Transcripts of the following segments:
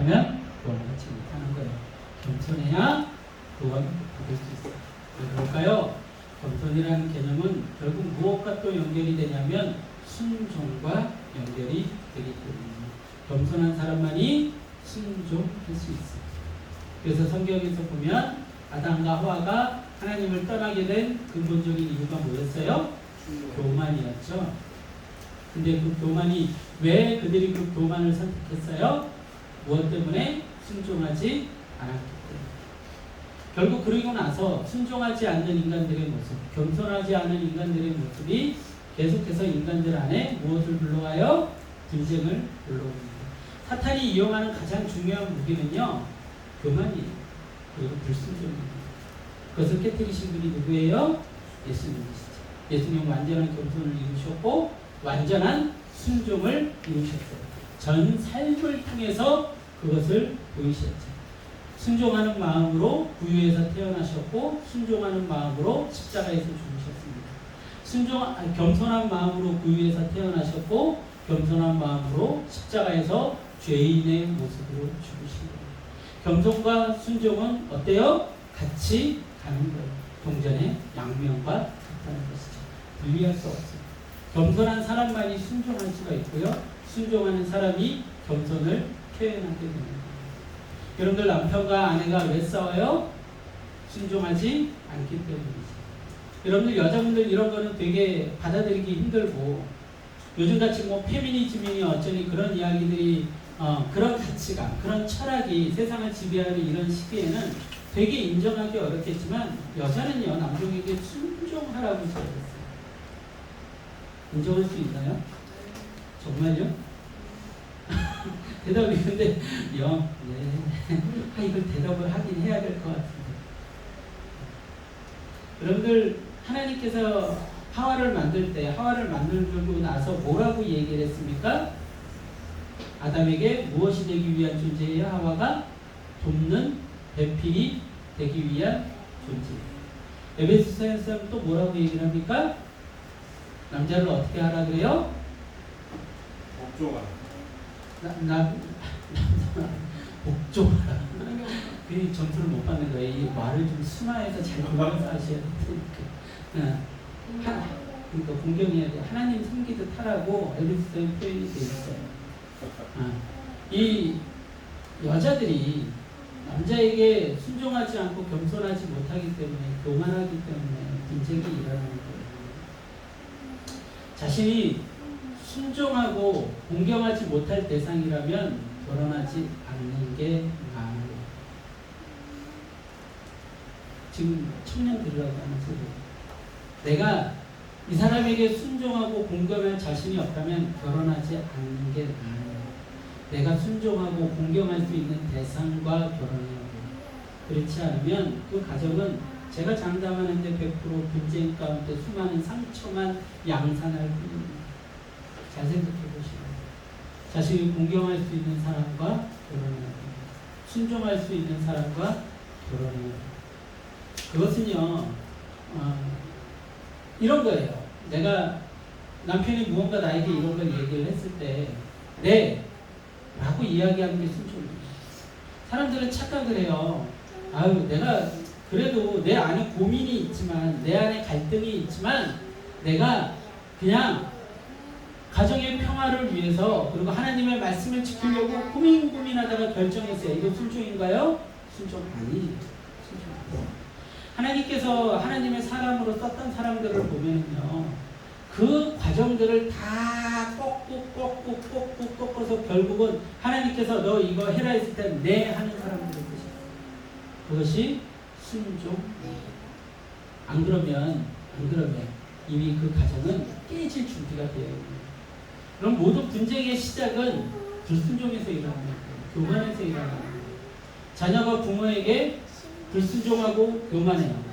하면 구원을 받지 못하는 거예요. 겸손해야 구원을 받을 수 있어요. 왜 그럴까요? 겸손이라는 개념은 결국 무엇과 또 연결이 되냐면 순종과 연결이 되기 때문에 겸손한 사람만이 순종할 수 있어요. 그래서 성경에서 보면 아담과 하와가 하나님을 떠나게 된 근본적인 이유가 뭐였어요? 교만이었죠. 근데 그 교만이 왜 그들이 그 교만을 선택했어요? 무엇 때문에? 순종하지 않았기 때문에. 결국 그러고 나서 순종하지 않는 인간들의 모습, 겸손하지 않은 인간들의 모습이 계속해서 인간들 안에 무엇을 불러와요? 분쟁을 불러옵니다. 사탄이 이용하는 가장 중요한 무기는요, 교만이에요. 그리고 불순종입니다. 그것을 깨뜨리신 분이 누구예요? 예수님이시죠. 예수님 완전한 겸손을 이루셨고 완전한 순종을 이루셨어요. 전 삶을 통해서 그것을 보이셨죠. 순종하는 마음으로 구유에서 태어나셨고 순종하는 마음으로 십자가에서 죽으셨습니다. 겸손한 마음으로 구유에서 태어나셨고 겸손한 마음으로 십자가에서 죄인의 모습으로 죽으신 거예요. 겸손과 순종은 어때요? 같이 가는 거예요. 동전의 양면과 같다는 것이죠. 분리할 수 없어요. 겸손한 사람만이 순종할 수가 있고요. 순종하는 사람이 겸손을 표현하게 됩니다. 여러분들 남편과 아내가 왜 싸워요? 순종하지 않기 때문이죠. 여러분들 여자분들 이런 거는 되게 받아들이기 힘들고 요즘같이 뭐 페미니즘이니 어쩌니 그런 이야기들이 그런 가치관, 그런 철학이 세상을 지배하는 이런 시기에는 되게 인정하기 어렵겠지만 여자는요 남성에게 순종하라고 되어있어요. 인정할 수 있나요? 정말요? 대답이 근데 이걸 대답을 하긴 해야 될 것 같은데. 여러분들 하나님께서 하와를 만들고 나서 뭐라고 얘기를 했습니까? 아담에게 무엇이 되기 위한 존재예요? 하와가 돕는 배필이 되기 위한 존재. 에베소서에서는 또 뭐라고 얘기를 합니까? 남자를 어떻게 하라 그래요? 복종하라. 복종하라. 그 점수를 못 받는 거예요. 이 말을 좀 순화해서 잘 골라서 하셔야 되니까. 그러니까 공경해야 돼. 하나님 섬기듯 하라고 에베소서에 표현이 되어 있어요. 이 여자들이 남자에게 순종하지 않고 겸손하지 못하기 때문에 교만하기 때문에 분쟁이 일어나는 거예요. 자신이 순종하고 공경하지 못할 대상이라면 결혼하지 않는 게 나아요. 지금 청년들이라고 하는 소리. 내가 이 사람에게 순종하고 공경할 자신이 없다면 결혼하지 않는 게 나아요. 내가 순종하고 공경할 수 있는 대상과 결혼해야 돼요. 그렇지 않으면 그 가정은 제가 장담하는데 100% 분쟁 가운데 수많은 상처만 양산할 뿐입니다. 잘 생각해 보시고 자신이 공경할 수 있는 사람과 결혼해야 돼요. 순종할 수 있는 사람과 결혼해야 돼요. 그것은요 이런 거예요. 내가 남편이 무언가 나에게 이런 걸 얘기를 했을 때 네 라고 이야기하는 게 순종입니다. 사람들은 착각을 해요. 내가 그래도 내 안에 고민이 있지만 내 안에 갈등이 있지만 내가 그냥 가정의 평화를 위해서 그리고 하나님의 말씀을 지키려고 고민하다가 결정했어요. 이거 순종인가요? 순종 아니에요. 순종 아니에요. 하나님께서 하나님의 사람으로 썼던 사람들을 보면요. 그 과정들을 다 꺾어서 결국은 하나님께서 너 이거 해라 했을 때 네 하는 사람들을 쓰셨어요. 그것이 순종. 안 그러면 이미 그 가정은 깨질 준비가 되어 있는. 그럼 모든 분쟁의 시작은 불순종에서 일어나는 거예요. 교만에서 일어나는 거예요. 자녀가 부모에게 불순종하고 교만해요.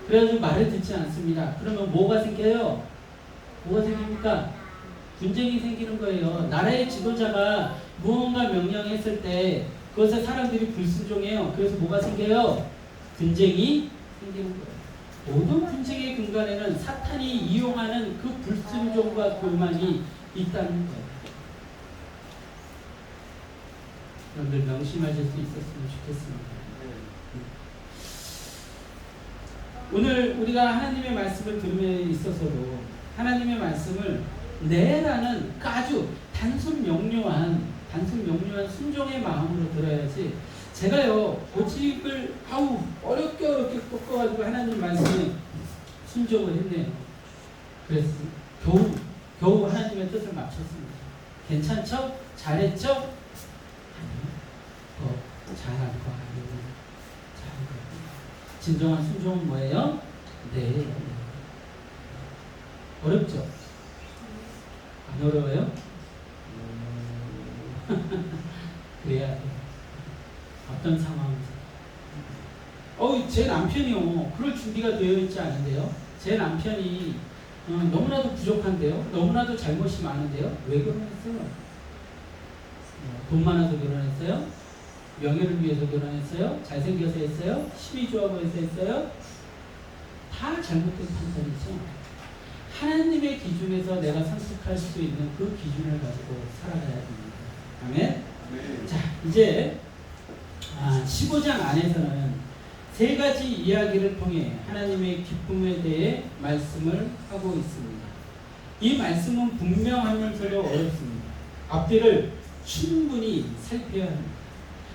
그래가지고 말을 듣지 않습니다. 그러면 뭐가 생겨요? 뭐가 생깁니까? 분쟁이 생기는 거예요. 나라의 지도자가 무언가 명령했을 때 그것에 사람들이 불순종해요. 그래서 뭐가 생겨요? 분쟁이 생기는 거예요. 모든 분쟁의 근간에는 사탄이 이용하는 그 불순종과 교만이 있다는 거예요. 여러분들 명심하실 수 있었으면 좋겠습니다. 오늘 우리가 하나님의 말씀을 들음에 있어서도 하나님의 말씀을 네라는 아주 단순 명료한 순종의 마음으로 들어야지. 제가요 고집을 어렵게 꺾어가지고 하나님 말씀에 순종을 했네요. 그래서 겨우 하나님의 뜻을 맞췄습니다. 괜찮죠? 잘했죠? 아니요. 더 잘한 거 아니에요. 잘한 거. 진정한 순종은 뭐예요? 네. 어렵죠? 안 어려워요? 그래야 돼. 어떤 상황에서. 제 남편이요. 그럴 준비가 되어 있지 않은데요. 제 남편이 너무나도 부족한데요. 너무나도 잘못이 많은데요. 왜 결혼했어요? 돈 많아서 결혼했어요? 명예를 위해서 결혼했어요? 잘생겨서 했어요? 힘이 좋아 보여서 했어요? 다 잘못된 판단이죠. 하나님의 기준에서 내가 선택할 수 있는 그 기준을 가지고 살아가야 됩니다. 아멘? 네. 자, 이제 15장 안에서는 세 가지 이야기를 통해 하나님의 기쁨에 대해 말씀을 하고 있습니다. 이 말씀은 분명하면서도 어렵습니다. 앞뒤를 충분히 살펴야 합니다.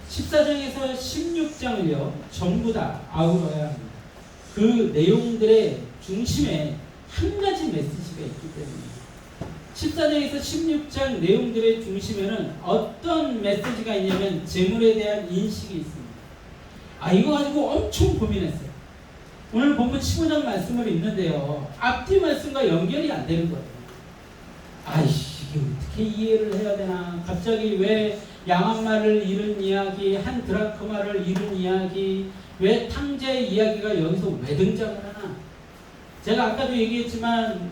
14장에서 16장을요 전부 다 아우러야 합니다. 그 내용들의 중심에 한 가지 메시지가 있기 때문입니다. 14장에서 16장 내용들의 중심에는 어떤 메시지가 있냐면 재물에 대한 인식이 있습니다. 이거 가지고 엄청 고민했어요. 오늘 본문 15장 말씀을 읽는데요. 앞뒤 말씀과 연결이 안 되는 거예요. 이게 어떻게 이해를 해야 되나. 갑자기 왜 양 한 마리를 잃은 이야기, 한 드라크마를 잃은 이야기, 왜 탕자의 이야기가 여기서 왜 등장을 하나. 제가 아까도 얘기했지만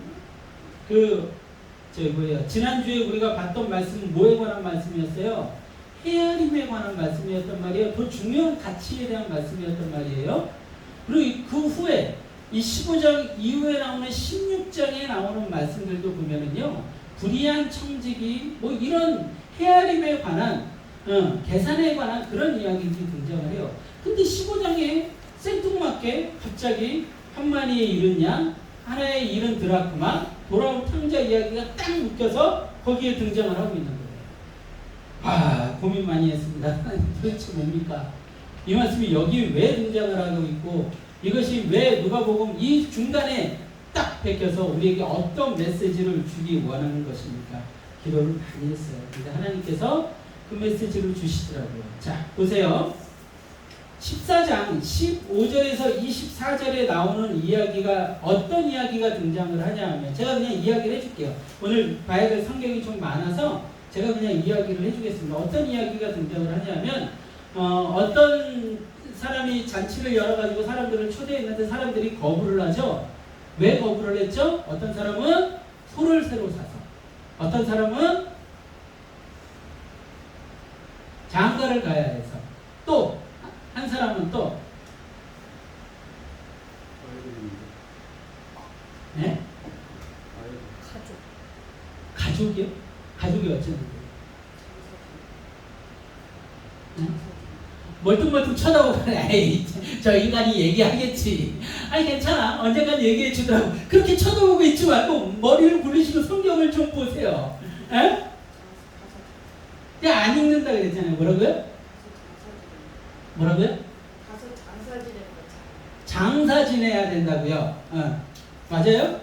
지난주에 우리가 봤던 말씀은 뭐에 관한 말씀이었어요? 헤아림에 관한 말씀이었단 말이에요. 더 중요한 가치에 대한 말씀이었단 말이에요. 그리고 그 후에 이 15장 이후에 나오는 16장에 나오는 말씀들도 보면은요, 불의한 청지기 이런 헤아림에 관한 계산에 관한 그런 이야기들이 등장을 해요. 근데 15장에 생뚱맞게 갑자기 한 마리의 잃은 양, 하나의 잃은 드라크마, 돌아온 탕자 이야기가 딱 묶여서 거기에 등장을 하고 있는 거예요. 고민 많이 했습니다. 도대체 뭡니까? 이 말씀이 여기 왜 등장을 하고 있고, 이것이 왜 누가복음 이 중간에 딱 베껴서 우리에게 어떤 메시지를 주기 원하는 것입니까? 기도를 많이 했어요. 근데 하나님께서 그 메시지를 주시더라고요. 자, 보세요. 14장 15절에서 24절에 나오는 이야기가 어떤 이야기가 등장을 하냐 하면, 제가 그냥 이야기를 해줄게요. 오늘 봐야 될 성경이 좀 많아서 제가 그냥 이야기를 해주겠습니다. 어떤 이야기가 등장을 하냐면, 어떤 사람이 잔치를 열어가지고 사람들을 초대했는데 사람들이 거부를 하죠. 왜 거부를 했죠? 어떤 사람은 소를 새로 사서, 어떤 사람은 장가를 가야 해서, 또 한 사람은 또 네? 가족이요? 가족이 어쩌는데? 네? 멀뚱멀뚱 쳐다보고 에이 저 인간이 얘기하겠지. 괜찮아. 언젠간 얘기해 주더라고. 그렇게 쳐다보고 있지 말고 머리를 굴리시고 성경을 좀 보세요. 에? 안 읽는다 그랬잖아요. 뭐라고요? 뭐라고요? 가서 장사 지내는 거. 장사 지내야 된다고요. 맞아요? 네.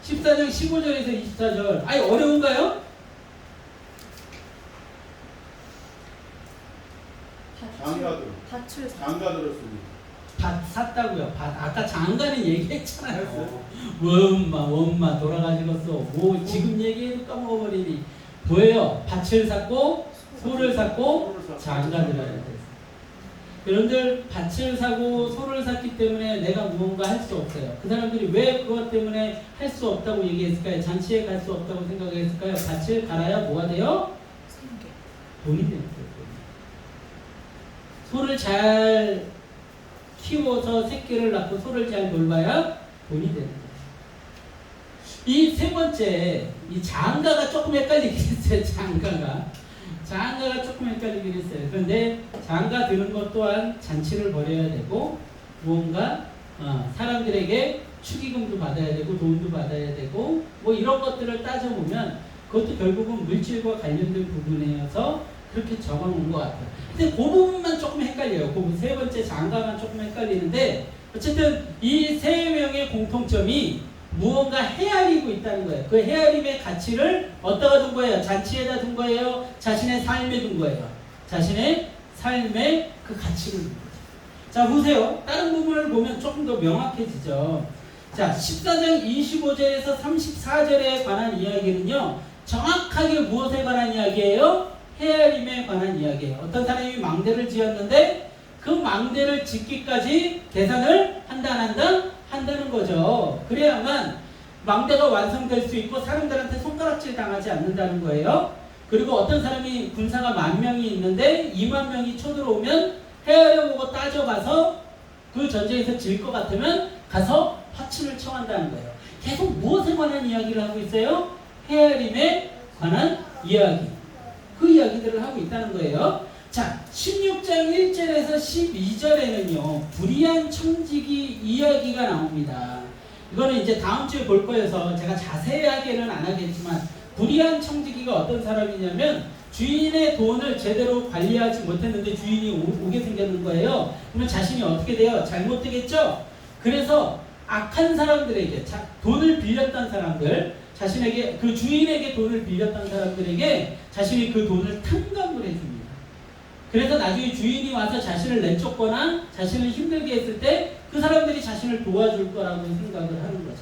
14장 15절에서 24절. 어려운가요? 장가 들었습니다. 밭 샀다고요. 밭. 아까 장가는 얘기했잖아요. 원마 돌아가시겠어. 지금 얘기해도 까먹어버리니. 뭐예요? 밭을 샀고 소를 샀고 장가 들어야 돼. 여러분들 밭을 사고 소를 샀기 때문에 내가 무언가 할 수 없어요. 그 사람들이 왜 그것 때문에 할 수 없다고 얘기했을까요? 잔치에 갈 수 없다고 생각했을까요? 밭을 갈아야 뭐가 돼요? 돈이 되는 거예요. 소를 잘 키워서 새끼를 낳고 소를 잘 돌봐야 돈이 되는 거예요. 이 세 번째, 이 장가가 조금 헷갈리긴 했어요. 장가가 조금 헷갈리긴 했어요. 그런데 장가 드는 것 또한 잔치를 벌여야 되고 무언가 사람들에게 축의금도 받아야 되고 돈도 받아야 되고 뭐 이런 것들을 따져보면 그것도 결국은 물질과 관련된 부분이어서 그렇게 적어놓은 것 같아요. 근데 그 부분만 조금 헷갈려요. 그 세 번째 장가만 조금 헷갈리는데 어쨌든 이 세 명의 공통점이 무언가 헤아리고 있다는 거예요. 그 헤아림의 가치를 어디다가 둔 거예요? 잔치에다 둔 거예요? 자신의 삶에 둔 거예요? 자신의 삶에 그 가치를 둔 거죠. 자, 보세요. 다른 부분을 보면 조금 더 명확해지죠. 자, 14장 25절에서 34절에 관한 이야기는요, 정확하게 무엇에 관한 이야기예요? 헤아림에 관한 이야기예요. 어떤 사람이 망대를 지었는데 그 망대를 짓기까지 계산을 한다 안 한다? 한다는 거죠. 그래야만 망대가 완성될 수 있고 사람들한테 손가락질 당하지 않는다는 거예요. 그리고 어떤 사람이 군사가 10,000명이 있는데 20,000명이 쳐들어오면 헤아려보고 따져봐서 그 전쟁에서 질 것 같으면 가서 화친을 청한다는 거예요. 계속 무엇에 관한 이야기를 하고 있어요? 헤아림에 관한 이야기. 그 이야기들을 하고 있다는 거예요. 자, 16장 1절에서 12절에는요, 불의한 청지기 이야기가 나옵니다. 이거는 이제 다음 주에 볼 거여서 제가 자세하게는 안 하겠지만, 불의한 청지기가 어떤 사람이냐면, 주인의 돈을 제대로 관리하지 못했는데 주인이 오게 생겼는 거예요. 그러면 자신이 어떻게 돼요? 잘못되겠죠? 그래서 악한 사람들에게, 돈을 빌렸던 사람들, 자신에게, 그 주인에게 돈을 빌렸던 사람들에게 자신이 그 돈을 탕감을 해줍니다. 그래서 나중에 주인이 와서 자신을 내쫓거나 자신을 힘들게 했을 때 그 사람들이 자신을 도와줄 거라고 생각을 하는 거죠.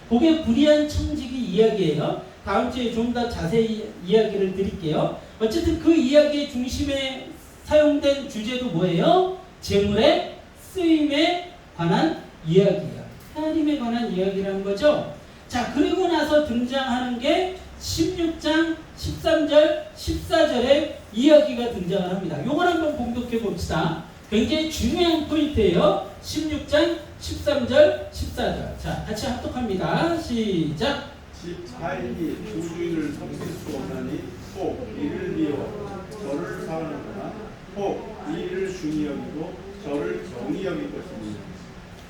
그게 불의한 청지기 이야기예요. 다음 주에 좀 더 자세히 이야기를 드릴게요. 어쨌든 그 이야기의 중심에 사용된 주제도 뭐예요? 재물의 쓰임에 관한 이야기예요. 헤아림에 관한 이야기라는 거죠. 자, 그리고 나서 등장하는 게 16장 13절 14절에 이야기가 등장을 합니다. 요걸 한번 봉독해 봅시다. 굉장히 중요한 포인트예요. 16장 13절 14절. 자, 같이 합독합니다. 시작. 집 타인이 두 주인을 섬길 수 없나니 혹 이를 미워 저를 사랑하거나 혹 이를 중히 여기고 저를 정히 여길 것이니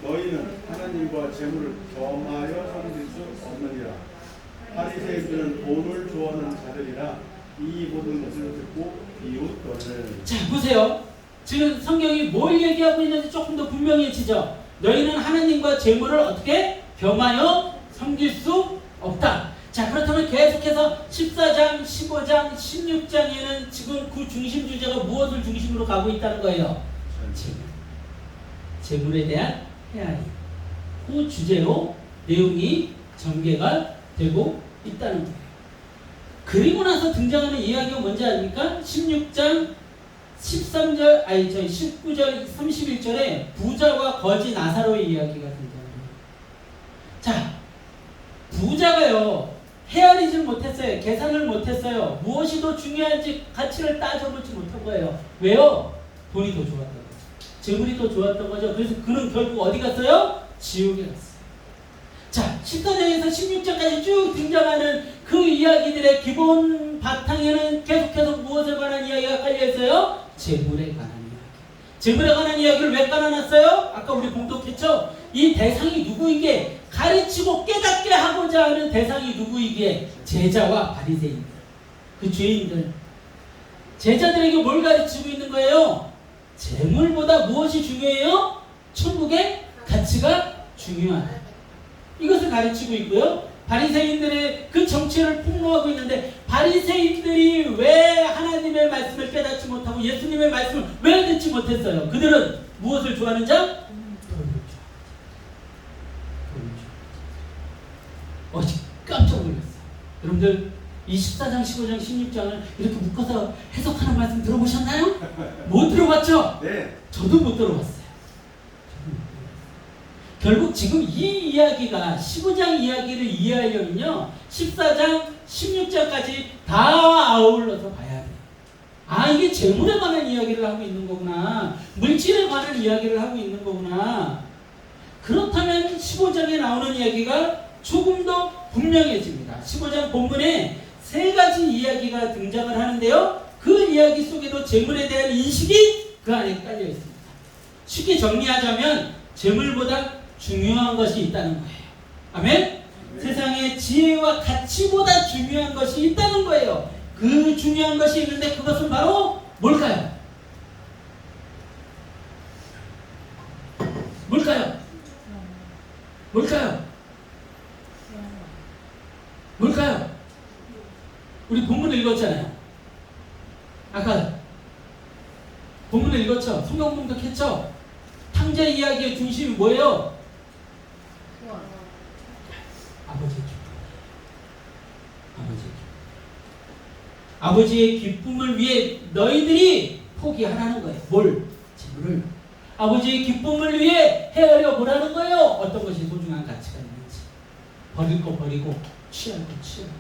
너희는 하나님과 재물을 겸하여 섬길 수 없느니라. 바리새인들은 돈을 좋아하는 자들이라 이 모든 것을 듣고 비웃거늘. 자, 보세요. 지금 성경이 뭘 얘기하고 있는지 조금 더 분명해지죠. 너희는 하나님과 재물을 어떻게 겸하여 섬길 수 없다. 자, 그렇다면 계속해서 14장, 15장, 16장에는 지금 그 중심 주제가 무엇을 중심으로 가고 있다는 거예요? 재물에 대한 헤아림. 그 주제로 내용이 전개가 되고 있다는 거예요. 그리고 나서 등장하는 이야기가 뭔지 아닙니까? 16장 19절 31절에 부자와 거지 나사로의 이야기가 등장합니다. 자, 부자가요, 헤아리지 못했어요. 계산을 못했어요. 무엇이 더 중요한지 가치를 따져보지 못한 거예요. 왜요? 돈이 더 좋았던 거죠. 재물이 더 좋았던 거죠. 그래서 그는 결국 어디 갔어요? 지옥에 갔어요. 자, 14장에서 16장까지 쭉 등장하는 그 이야기들의 기본 바탕에는 계속해서 무엇에 관한 이야기가 깔려있어요? 재물에 관한 이야기. 재물에 관한 이야기를 왜 깔아놨어요? 아까 우리 봉독했죠? 이 대상이 누구이게? 가르치고 깨닫게 하고자 하는 대상이 누구이게? 제자와 바리새인들, 그 죄인들. 제자들에게 뭘 가르치고 있는 거예요? 재물보다 무엇이 중요해요? 천국의 가치가 중요하다. 이것을 가르치고 있고요. 바리새인들의 그 정체를 폭로하고 있는데, 바리새인들이 왜 하나님의 말씀을 깨닫지 못하고 예수님의 말씀을 왜 듣지 못했어요? 그들은 무엇을 좋아하는 자? 돈을 좋아하는 자. 어제 깜짝 놀랐어요. 여러분들 이 14장, 15장, 16장을 이렇게 묶어서 해석하는 말씀 들어보셨나요? 못 들어봤죠? 네. 저도 못 들어봤어요. 결국 지금 이 이야기가 15장 이야기를 이해하려면요, 14장, 16장까지 다 아울러서 봐야 돼요. 아, 이게 재물에 관한 이야기를 하고 있는 거구나. 물질에 관한 이야기를 하고 있는 거구나. 그렇다면 15장에 나오는 이야기가 조금 더 분명해집니다. 15장 본문에 세 가지 이야기가 등장을 하는데요. 그 이야기 속에도 재물에 대한 인식이 그 안에 깔려 있습니다. 쉽게 정리하자면 재물보다 중요한 것이 있다는 거예요. 아멘? 세상에 지혜와 가치보다 중요한 것이 있다는 거예요. 그 중요한 것이 있는데 그것은 바로 뭘까요? 뭘까요? 뭘까요? 뭘까요? 우리 본문을 읽었잖아요. 아까 본문을 읽었죠? 성경 봉독했죠? 탕자 이야기의 중심이 뭐예요? 아버지의 기쁨. 아버지의 기쁨을 위해 너희들이 포기하라는 거예요. 뭘? 재물을. 아버지의 기쁨을 위해 헤아려 보라는 거예요. 어떤 것이 소중한 가치가 있는지. 버릴 거 버리고 취할 거 취하고.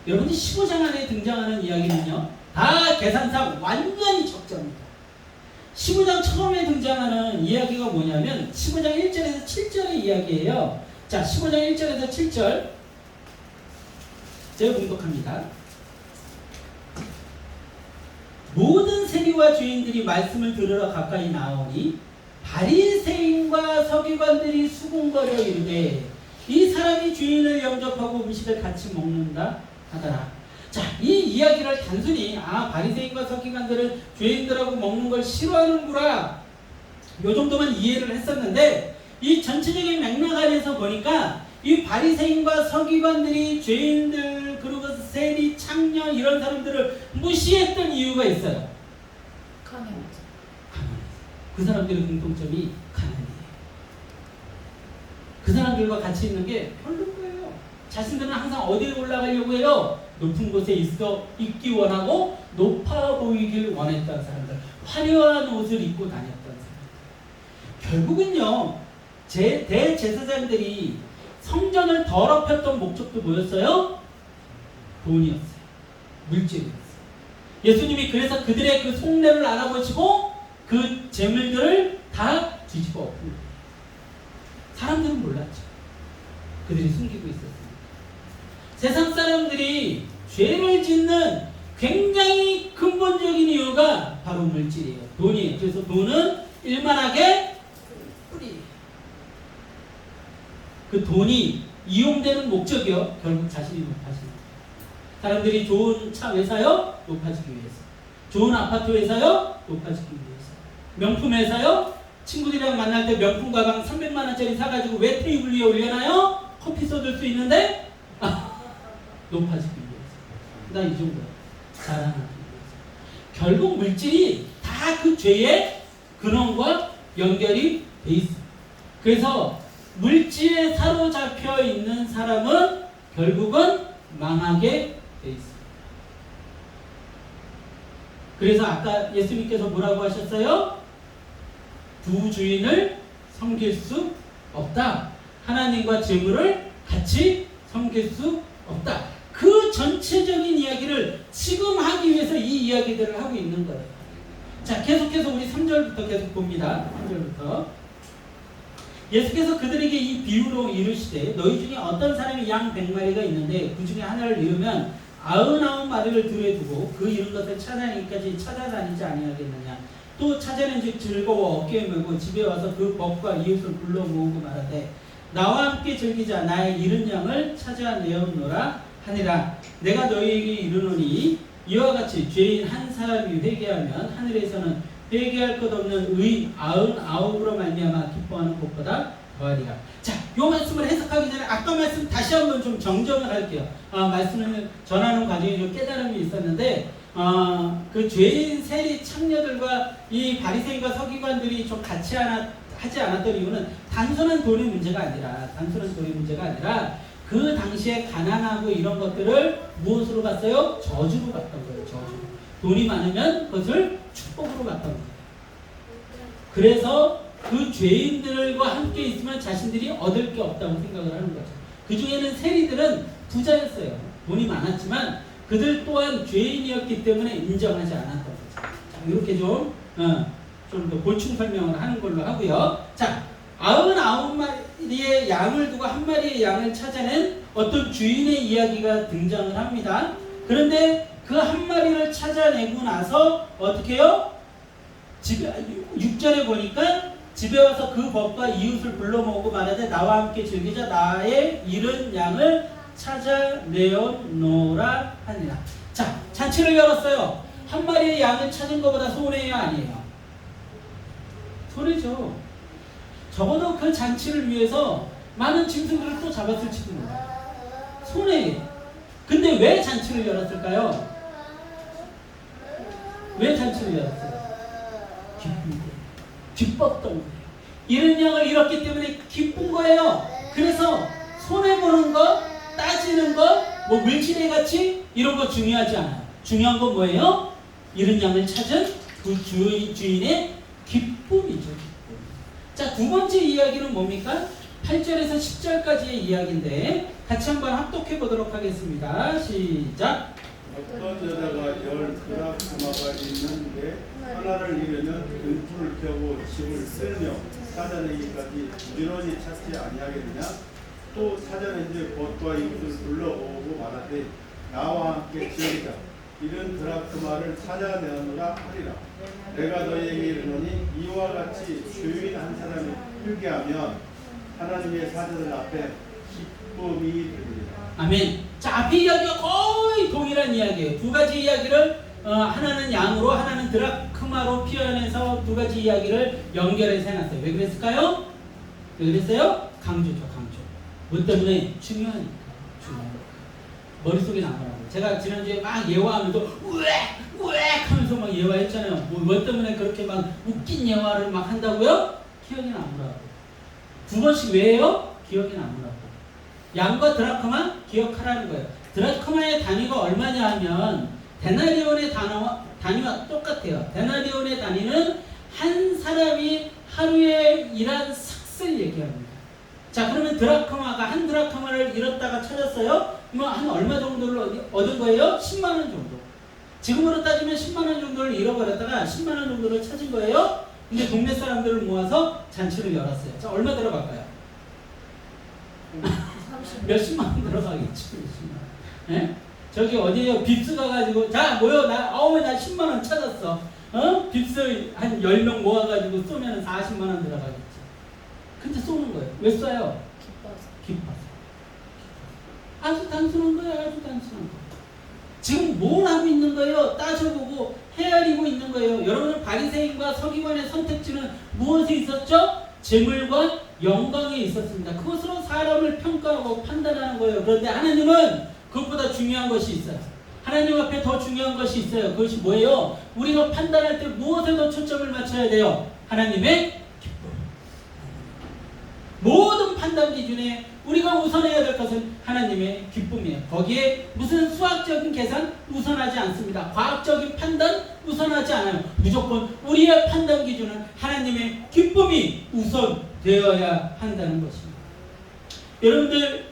여러분이 15장 안에 등장하는 이야기는요, 다 계산상 완전히 적자입니다. 15장 처음에 등장하는 이야기가 뭐냐면 15장 1절에서 7절의 이야기예요. 자, 15장 1절에서 7절 제가 봉독합니다. 모든 세리와 주인들이 말씀을 들으러 가까이 나오니 바리새인과 서기관들이 수군거려 이르되 이 사람이 주인을 영접하고 음식을 같이 먹는다 하더라. 자, 이 이야기를 단순히 바리새인과 서기관들은 죄인들하고 먹는 걸 싫어하는구나, 요 정도만 이해를 했었는데 이 전체적인 맥락 안에서 보니까 이 바리새인과 서기관들이 죄인들 그리고 세리, 창녀 이런 사람들을 무시했던 이유가 있어요. 가난하죠. 그 사람들의 공통점이 가난이에요. 그 사람들과 같이 있는 게 별로인 거예요. 자신들은 항상 어디에 올라가려고 해요? 높은 곳에 있기 원하고 높아 보이길 원했던 사람들, 화려한 옷을 입고 다녔던 사람들. 결국은요, 대제사장들이 성전을 더럽혔던 목적도 뭐였어요? 돈이었어요. 물질이었어요. 예수님이 그래서 그들의 그 속내를 알아보시고 그 재물들을 다 뒤집어 엎은 거예요. 사람들은 몰랐죠. 그들이 숨기고 있었습니다. 세상 사람들이 죄를 짓는 굉장히 근본적인 이유가 바로 물질이에요. 돈이에요. 그래서 돈은 일만하게 뿌리예요. 그 돈이 이용되는 목적이요, 결국 자신이 높아지는 거예요. 사람들이 좋은 차 왜 사요? 높아지기 위해서. 좋은 아파트 왜 사요? 높아지기 위해서. 명품 왜 사요? 친구들이랑 만날 때 명품 가방 300만 원짜리 사가지고 왜 테이블 위에 올려놔요? 커피 쏟을 수 있는데 높아지기 위해서. 나 이 정도야. 자랑하기 위해서. 결국 물질이 다 그 죄의 근원과 연결이 돼 있습니다. 그래서 물질에 사로잡혀 있는 사람은 결국은 망하게 돼 있습니다. 그래서 아까 예수님께서 뭐라고 하셨어요? 두 주인을 섬길 수 없다. 하나님과 재물을 같이 섬길 수 없다. 그 전체적인 이야기를 지금 하기 위해서 이 이야기들을 하고 있는 거예요. 자, 계속해서 우리 3절부터 계속 봅니다. 3절부터. 예수께서 그들에게 이 비유로 이르시되 너희 중에 어떤 사람이 양 100마리가 있는데 그 중에 하나를 잃으면 99마리를 들에 두고 그 잃은 것을 찾아내기까지 찾아다니지 아니하겠느냐. 또 찾아낸즉 즐거워 어깨에 메고 집에 와서 그 법과 이웃을 불러 모으고 말하되 나와 함께 즐기자. 나의 잃은 양을 찾아내었노라 하니라. 내가 너희에게 이르노니 이와 같이 죄인 한 사람이 회개하면 하늘에서는 회개할 것 없는 의 99으로 말미암아 기뻐하는 것보다 더하리라. 자, 요 말씀을 해석하기 전에 아까 말씀 다시 한번 좀 정정을 할게요. 말씀을 전하는 과정에 좀 깨달음이 있었는데 그 죄인 세리 창녀들과 이 바리새인과 서기관들이 좀 같이 하지 않았던 이유는 단순한 돈의 문제가 아니라 그 당시에 가난하고 이런 것들을 무엇으로 봤어요? 저주로 봤던 거예요. 저주. 돈이 많으면 그것을 축복으로 봤던 거예요. 그래서 그 죄인들과 함께 있으면 자신들이 얻을 게 없다고 생각을 하는 거죠. 그 중에는 세리들은 부자였어요. 돈이 많았지만 그들 또한 죄인이었기 때문에 인정하지 않았던 거죠. 자, 이렇게 좀 더 보충 설명을 하는 걸로 하고요. 자, 99마리의 양을 두고 한 마리의 양을 찾아낸 어떤 주인의 이야기가 등장을 합니다. 그런데 그 한 마리를 찾아내고 나서 어떻게 해요? 6절에 보니까 집에 와서 그 벗과 이웃을 불러 모으고 말하되 나와 함께 즐기자 나의 잃은 양을 찾아내어노라 하니라. 자, 잔치를 열었어요. 한 마리의 양을 찾은 것보다 손해야 아니에요? 손해죠. 적어도 그 잔치를 위해서 많은 짐승들을 또 잡았을지도 몰라요. 손해예요. 근데 왜 잔치를 열었을까요? 왜 잔치를 열었어요? 기뻤던 거예요. 이런 양을 잃었기 때문에 기쁜 거예요. 그래서 손해보는 거, 따지는 거, 뭐 물질의 가치 이런 거 중요하지 않아요. 중요한 건 뭐예요? 잃은 양을 찾은 그 주인의 기쁨이죠. 기쁨. 자, 두 번째 이야기는 뭡니까? 8절에서 10절까지의 이야기인데 같이 한번 합독해 보도록 하겠습니다. 시작. 어떤 여자가 10드라크마가 있는데 하나를 잃으면 등불을 켜고 집을 쓸며 찾아내기까지 부지런히 찾지 아니하겠느냐? 또 찾아낸 뒤 벗과 이웃을 불러오고 말하되 나와 함께 즐기자. 이른 드라크마를 찾아내느라 하리라. 내가 너희에게 이르노니 이와 같이 주인 한 사람이 회개하면 하나님의 사자들 앞에 기쁨이 되리라. 아멘. 자, 앞의 이야기가 거의 동일한 이야기예요. 두 가지 이야기를 하나는 양으로 하나는 드라크마로 표현해서 두 가지 이야기를 연결해서 해놨어요. 왜 그랬을까요? 왜 그랬어요? 강조죠, 강조. 뭐 때문에? 중요하니까. 중요하니까. 머릿속에 남으라고. 제가 지난주에 막 예화하면서 우엑 하면서 막 예화했잖아요. 뭐 때문에 그렇게 막 웃긴 예화를 막 한다고요? 기억에 남으라고. 두 번씩 왜 해요? 기억에 남으라고. 양과 드라크마 기억하라는 거예요. 드라크마의 단위가 얼마냐 하면 데나리온의 단위와 똑같아요. 데나리온의 단위는 한 사람이 하루에 일한 삭을 얘기합니다. 자, 그러면 드라크마가 한 드라크마를 잃었다가 찾았어요. 뭐 한 얼마 정도를 얻은 거예요? 10만 원 정도. 지금으로 따지면 10만 원 정도를 잃어버렸다가 10만 원 정도를 찾은 거예요. 근데 동네 사람들을 모아서 잔치를 열었어요. 자, 얼마 들어갈까요? 몇십만 원 들어가겠지. 몇십만 원. 네? 저기 어디에요? 빕스 가가지고 자 모여 나 10만 원 찾았어. 빕스 한 10명 모아가지고 쏘면 40만 원 들어가겠지. 근데 쏘는 거예요. 왜 쏴요? 기뻐서. 아주 단순한 거예요. 아주 단순한 거. 지금 뭘 하고 있는 거예요? 따져보고 헤아리고 있는 거예요. 여러분은 바리새인과 서기관의 선택지는 무엇에 있었죠? 재물과 영광에 있었습니다. 그것으로 사람을 평가하고 판단하는 거예요. 그런데 하나님은 그것보다 중요한 것이 있어요. 하나님 앞에 더 중요한 것이 있어요. 그것이 뭐예요? 우리가 판단할 때 무엇에 더 초점을 맞춰야 돼요? 하나님의 기쁨. 모든 판단 기준에 우리가 우선해야 될 것은 하나님의 기쁨이에요. 거기에 무슨 수학적인 계산 우선하지 않습니다. 과학적인 판단 우선하지 않아요. 무조건 우리의 판단 기준은 하나님의 기쁨이 우선되어야 한다는 것입니다. 여러분들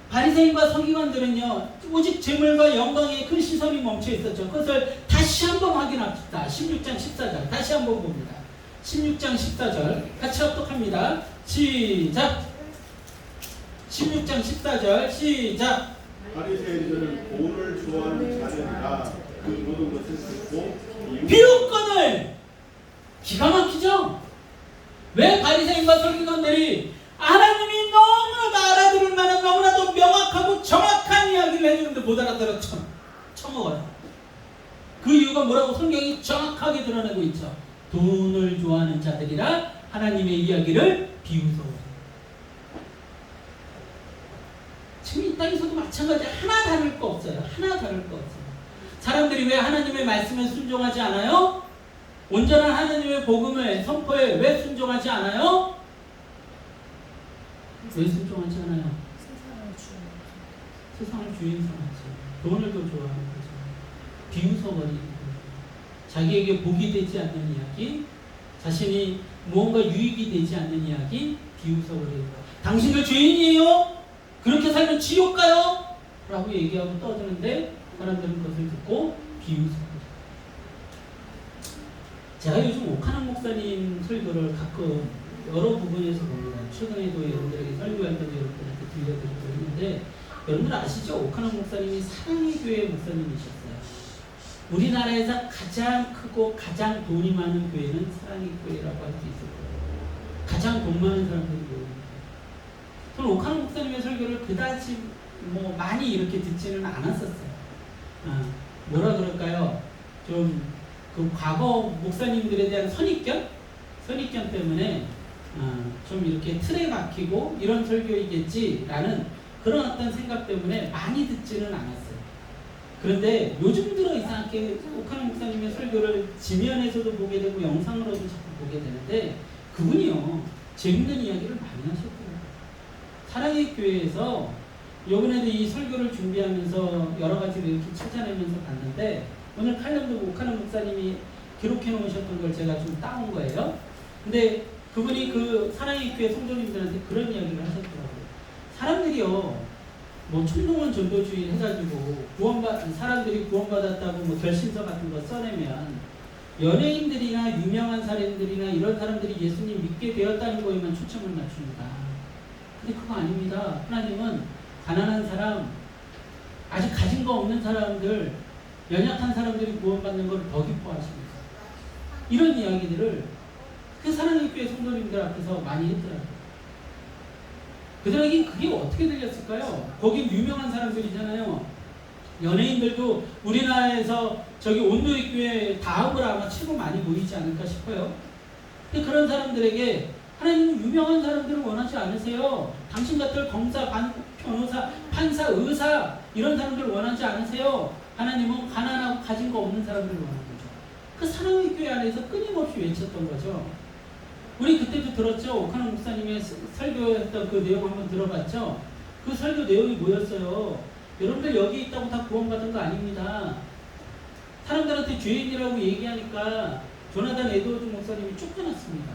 바리새인과 서기관들은요 오직 재물과 영광에 큰 시선이 멈춰 있었죠. 그것을 다시 한번 확인합시다. 16장 14절 다시 한번 봅니다. 16장 14절 같이 합독합니다. 시작. 16장 14절 시작. 바리새인들은 돈을 좋아하는 자들이라 그 모든 것을 듣고 비유권을 기가 막히죠. 왜 바리새인과 서기관들이 하나님이 너무나도 알아들을 만한 너무나도 명확하고 정확한 이야기를 해주는데 못 알아들었죠. 처먹어요. 그 이유가 뭐라고 성경이 정확하게 드러내고 있죠. 돈을 좋아하는 자들이라 하나님의 이야기를 비웃어. 지금 이 땅에서도 마찬가지. 하나 다를 거 없어요. 하나 다를 거 없어요. 사람들이 왜 하나님의 말씀에 순종하지 않아요? 온전한 하나님의 복음을 선포에 왜 순종하지 않아요? 왜 순종하지 않아요? 세상을 주인 삼았지. 돈을 더 좋아하는 거죠. 비웃어버리는 거죠. 자기에게 복이 되지 않는 이야기, 자신이 무언가 유익이 되지 않는 이야기, 비웃어버리는 거. 당신들 죄인이에요? 그렇게 살면 지옥 가요? 라고 얘기하고 떠드는데 사람들은 그것을 듣고 비웃어요. 제가 요즘 오카는 목사님 설교를 가끔 여러 부분에서 봅니다. 최근에도 여러분들에게 설교할 때도 여러분들한테 들려드리고 있는데, 여러분들 아시죠? 오카는 목사님이 사랑의 교회 목사님이셨어요. 우리나라에서 가장 크고 가장 돈이 많은 교회는 사랑의 교회라고 할 수 있을 거예요. 가장 돈 많은 사람들이 모입니다. 저는 오카는 목사님의 설교를 그다지 많이 이렇게 듣지는 않았었어요. 뭐라 그럴까요? 좀 그 과거 목사님들에 대한 선입견 때문에 좀 이렇게 틀에 박히고 이런 설교이겠지라는 그런 어떤 생각 때문에 많이 듣지는 않았어요. 그런데 요즘 들어 이상하게 오카는 목사님의 설교를 지면에서도 보게 되고 영상으로도 자꾸 보게 되는데, 그분이요 재밌는 이야기를 많이 하셨더라고요. 사랑의 교회에서 요번에도 이 설교를 준비하면서 여러 가지를 이렇게 찾아내면서 봤는데, 오늘 칼럼도 오카는 목사님이 기록해 놓으셨던 걸 제가 좀 따온 거예요. 근데 그분이 그 사랑의 교회 성도님들한테 그런 이야기를 하셨더라고요. 사람들이요 총동원 전도주의 해가지고 사람들이 구원받았다고 결심서 같은 거 써내면 연예인들이나 유명한 사람들이나 이런 사람들이 예수님 믿게 되었다는 거에만 초점을 맞춥니다. 근데 그거 아닙니다. 하나님은 가난한 사람, 아직 가진 거 없는 사람들, 연약한 사람들이 구원받는 걸 더 기뻐하십니다. 이런 이야기들을 그 사랑의 교회 성도님들 앞에서 많이 했더라고요. 그들에게 그게 어떻게 들렸을까요? 거기 유명한 사람들이잖아요. 연예인들도 우리나라에서 저기 온누리 교회 다음으로 아마 최고 많이 보이지 않을까 싶어요. 근데 그런 사람들에게 하나님은 유명한 사람들을 원하지 않으세요. 당신 같은 검사, 변호사, 판사, 의사 이런 사람들을 원하지 않으세요. 하나님은 가난하고 가진 거 없는 사람들을 원하는 거죠. 그 사랑의 교회 안에서 끊임없이 외쳤던 거죠. 우리 그때도 들었죠. 오카는 목사님의 설교했던 그 내용 한번 들어봤죠. 그 설교 내용이 뭐였어요? 여러분들 여기 있다고 다 구원받은 거 아닙니다. 사람들한테 죄인이라고 얘기하니까 조나단 에드워드 목사님이 쫓겨났습니다.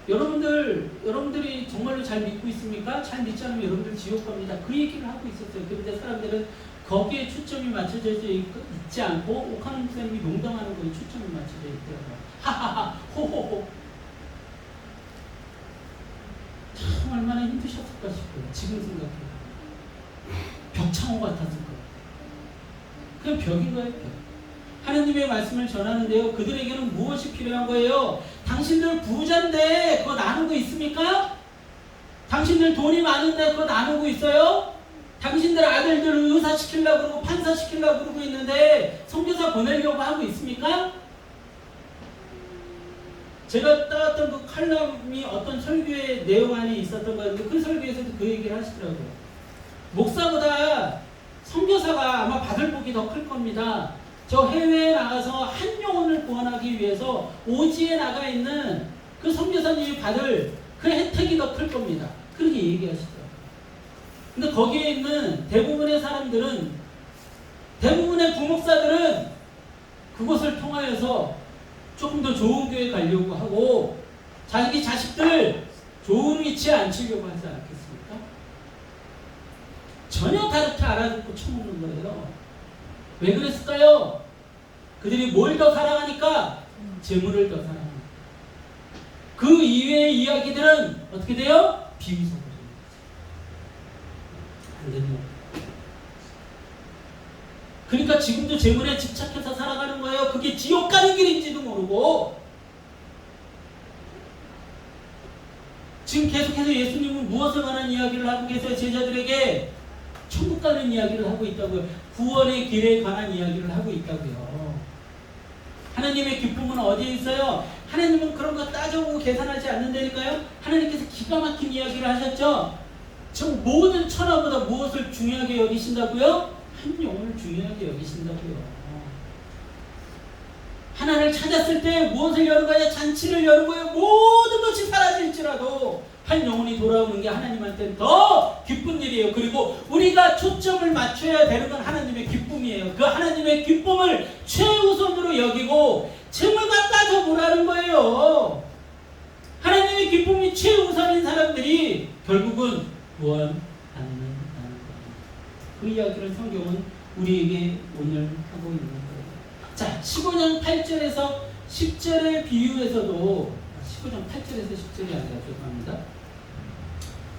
여러분들이 정말로 잘 믿고 있습니까? 잘 믿지 않으면 여러분들 지옥 갑니다. 그 얘기를 하고 있었어요. 그런데 사람들은 거기에 초점이 맞춰져 있지 않고 오카는 목사님이 농담하는 거에 초점이 맞춰져 있더라고요. 하하하 호호호. 참 얼마나 힘드셨을까 싶어요. 지금 생각해요. 벽창호 같았을 거예요. 그냥 벽인 거예요. 벽. 하나님의 말씀을 전하는데요. 그들에게는 무엇이 필요한 거예요? 당신들 부자인데 그거 나누고 있습니까? 당신들 돈이 많은데 그거 나누고 있어요? 당신들 아들들 의사 시키려고 그러고 판사 시키려고 그러고 있는데 선교사 보내려고 하고 있습니까? 제가 따왔던 그 칼럼이 어떤 설교의 내용 안에 있었던 거였는데, 그 설교에서도 그 얘기를 하시더라고요. 목사보다 선교사가 아마 받을 복이 더 클 겁니다. 저 해외에 나가서 한 영혼을 구원하기 위해서 오지에 나가 있는 그 선교사님이 받을 그 혜택이 더 클 겁니다. 그렇게 얘기하시더라고요. 근데 거기에 있는 대부분의 사람들은, 대부분의 부목사들은 그것을 통하여서 조금 더 좋은 교회 가려고 하고 자기 자식들 좋은 위치에 앉히려고 하지 않겠습니까? 전혀 다르게 알아듣고 쳐먹는 거예요. 왜 그랬을까요? 그들이 뭘 더 사랑하니까? 재물을 더 사랑합니다. 그 이외의 이야기들은 어떻게 돼요? 비웃어버립니다. 안 됩니다. 그러니까 지금도 재물에 집착해서 살아가는 거예요. 그게 지옥 가는 길인지도 모르고. 지금 계속해서 예수님은 무엇에 관한 이야기를 하고 계세요? 제자들에게 천국 가는 이야기를 하고 있다고요. 구원의 길에 관한 이야기를 하고 있다고요. 하나님의 기쁨은 어디에 있어요? 하나님은 그런 거 따져보고 계산하지 않는다니까요. 하나님께서 기가 막힌 이야기를 하셨죠. 저 모든 천하보다 무엇을 중요하게 여기신다고요? 한 영혼을 중요하게 여기신다고요. 하나를 찾았을 때 무엇을 여는 거예요? 잔치를 여는 거예요. 모든 것이 사라질지라도 한 영혼이 돌아오는 게 하나님한테는 더 기쁜 일이에요. 그리고 우리가 초점을 맞춰야 되는 건 하나님의 기쁨이에요. 그 하나님의 기쁨을 최우선으로 여기고 재물과 따져보라는 거예요. 하나님의 기쁨이 최우선인 사람들이 결국은 구원 받는다는 겁니다. 그 이야기를 성경은 우리에게 오늘 하고 있는 거예요. 자, 15장 8절에서 10절의 비유에서도 15장 8절에서 10절이 아니라 죄송합니다.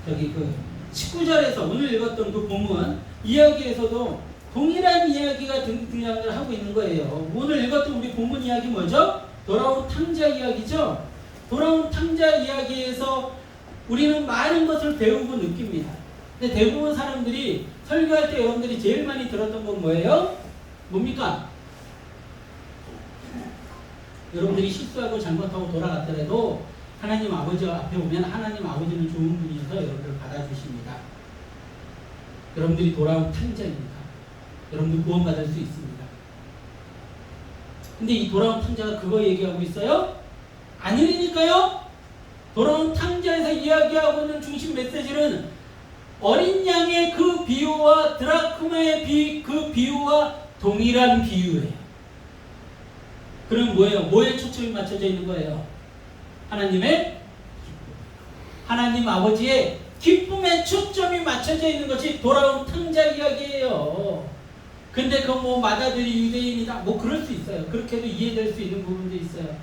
여기 그 19절에서 오늘 읽었던 그 본문 이야기에서도 동일한 이야기가 등장을 하고 있는 거예요. 오늘 읽었던 우리 본문 이야기 뭐죠? 돌아온 탕자 이야기죠. 돌아온 탕자 이야기에서 우리는 많은 것을 배우고 느낍니다. 근데 대부분 사람들이 설교할 때 여러분들이 제일 많이 들었던 건 뭐예요? 뭡니까? 여러분들이 실수하고 잘못하고 돌아갔더라도 하나님 아버지 앞에 오면 하나님 아버지는 좋은 분이어서 여러분들을 받아주십니다. 여러분들이 돌아온 탕자입니다. 여러분들 구원받을 수 있습니다. 근데 이 돌아온 탕자가 그거 얘기하고 있어요? 아니니까요. 돌아온 탕자에서 이야기하고 있는 중심 메시지는 어린 양의 그 비유와 드라크마의 그 비유와 동일한 비유예요. 그럼 뭐예요? 뭐에 초점이 맞춰져 있는 거예요? 하나님의 기쁨. 하나님 아버지의 기쁨에 초점이 맞춰져 있는 것이 돌아온 탕자 이야기예요. 근데 그 뭐 마다들이 유대인이다 뭐 그럴 수 있어요. 그렇게도 이해될 수 있는 부분도 있어요.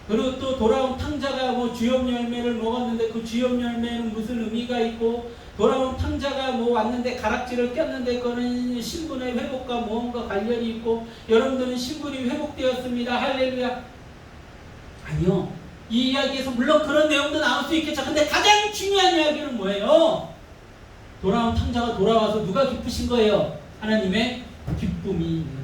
그리고 또 돌아온 탕자가 뭐 주엽 열매를 먹었는데 그 주엽 열매는 무슨 의미가 있고, 돌아온 탕자가 뭐 왔는데 가락지를 꼈는데 그거는 신분의 회복과 무언가 관련이 있고, 여러분들은 신분이 회복되었습니다. 할렐루야. 아니요. 이 이야기에서 물론 그런 내용도 나올 수 있겠죠. 근데 가장 중요한 이야기는 뭐예요? 돌아온 탕자가 돌아와서 누가 기쁘신 거예요? 하나님의 기쁨이 있는 거예요.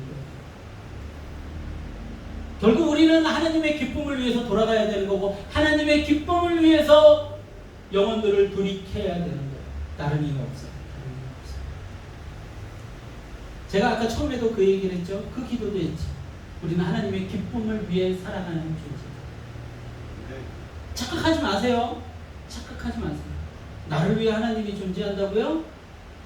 결국 우리는 하나님의 기쁨을 위해서 돌아가야 되는 거고, 하나님의 기쁨을 위해서 영혼들을 돌이켜야 되는 거예요. 다른 이유 없어요. 제가 아까 처음에도 그 얘기를 했죠. 그 기도도 했죠. 우리는 하나님의 기쁨을 위해 살아가는 존재다. 착각하지 마세요. 착각하지 마세요. 나를 위해 하나님이 존재한다고요?